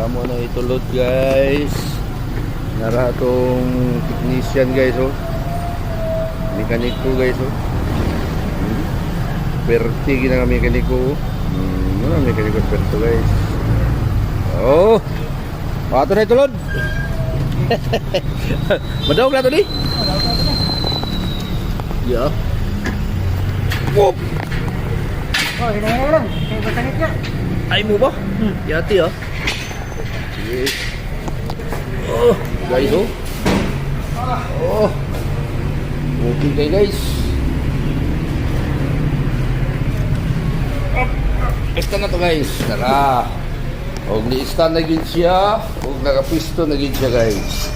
Amo na itulod guys. Nara tong technician guys oh. Mekaniko guys oh. Perti gina nga mekaniko. Ano mekaniko perto guys. Oh. Ato na itulod. Madawag na ito di? Ya. Whoop. Oh, hinahinay lang. Kaya batanit ka. Ay mo ba? Yati ah. Sige. Oh, guys oh. Oh. Okay kayo guys. Esta na to guys. Tara. Og ni-stand na gid siya. Og nakapisto na gid siya guys.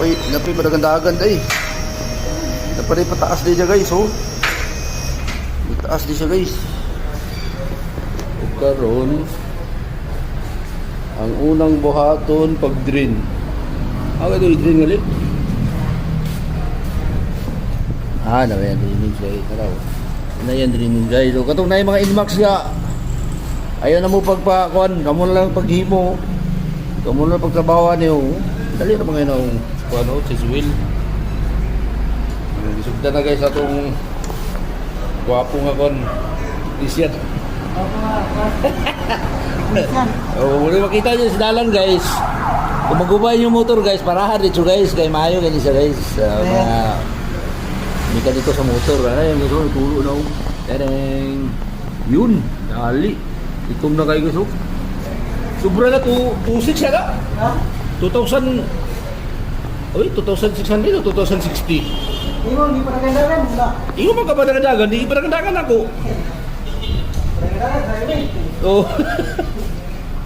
Uy, napay madagandagan day. Napay pataas day siya guys oh. Taas di siya guys. Og karon ang unang buhaton pag drain. Ako ito i-drain ulit. Na yan draining guys. Tara. Na yan draining guys. O katong na yung mga inmax nga. Ayaw na mo pagpakuan. Kamu na lang paghimo. Kamu na lang pagtrabawan niyo. Dali na mga yun. Ano, siswil. Isugda na guys atong guwapo nga kon. Isyan. Oh, muli makita niyo si Dalan guys. Kung magubay yung motor guys, parahan dito guys. Kaya maayo ganyan siya guys. Mga mekaniko sa motor. Ay, yung motor, tulo na. Tereng. Yun. Dali. Itong na kayo guys. Sobra na 2.6 siya ka? 2,000. Uy, 2,600 o 2,060? Hindi pa nagandagan. Iyo man ka pa nagadagan, di pa nagadagan ako. Nagandagan, sayo eh. Oh.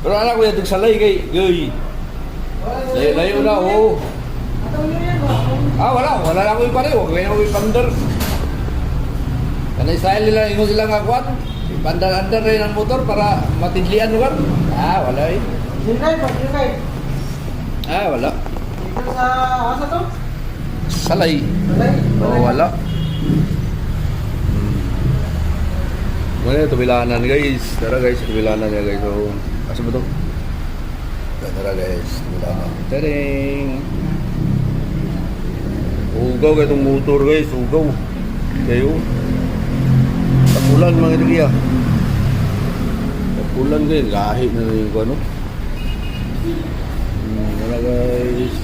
Pero anak ko yung salay kay Goy. Layo na, oh. Wala na ako yung pareho. Huwag na ako yung pandar. Kanay style nila, ingo sila nga kuwan. Pandar-andar rin ang motor para matidlian lugar. Wala eh. Sinay. Wala. Dito sa asa to? Salay. Wala. Wala, tubilanan guys. Tara guys, tubilanan niya guys. So, asa ba to? Tara guys, tubilanan. Taring! Ugaw kayo itong motor guys, ugaw. Kayo. Tagulan mga ito kaya. Tagulan guys, lahit na rin ko ano. Tara guys.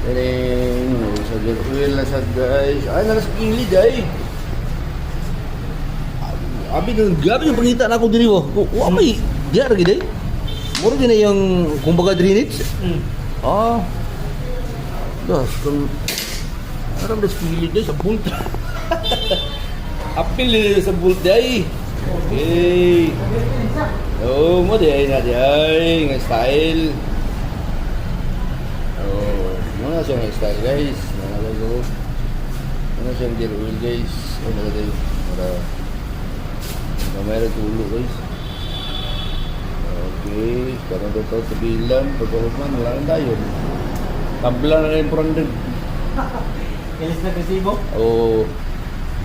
Tering, sa gear oil na sad guys. Ay, nalas gilid ay. Abi gabi yung pangita na ako diri wo. May gear gid ay. Muro din yung kumbaga drainage. Das kung aram das gilid ay sa bolt. Apil sa bolt ay. Okay. Oh, mo di ay na di ay ng style. Mana siyang style guys, nalalago. Mana siyang gear oil guys. Ano tayo? Para mayroon tulo guys. Okay, karang ito tabilan, pagkakasman, wala lang tayo. Tabla na rin 400. Ilis na resibo? Oo.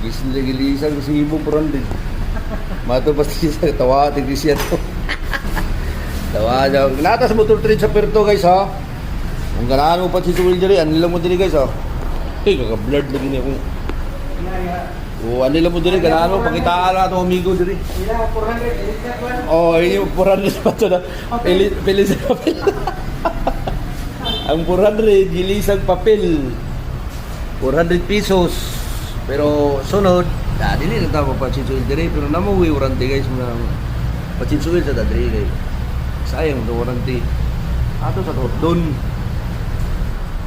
Gilisang resibo 400. Mato pa siya, tawa, tigis siya to. Tawa niya. Natas motor trade sa Perto guys ha. Ang ganaan mo pa si Suwil diri, anila mo diri guys oh. Kaka-blurred lagi niya kung. Anila mo diri, ganaan mo, pakitaan na itong amigo diri. 400, Yun yung 400 pa ito na. Pilisang papel. Ang 400, gilisang papel. 400 pesos. Pero sunod, dili na tama pa si Suwil diri, pero namuwi warranty guys mo na. Pa si Suwil sa dadri guys. Sayang ito warranty. Ato sa doon.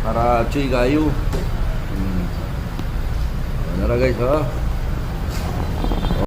Para cuy kayo. Nara guys ha.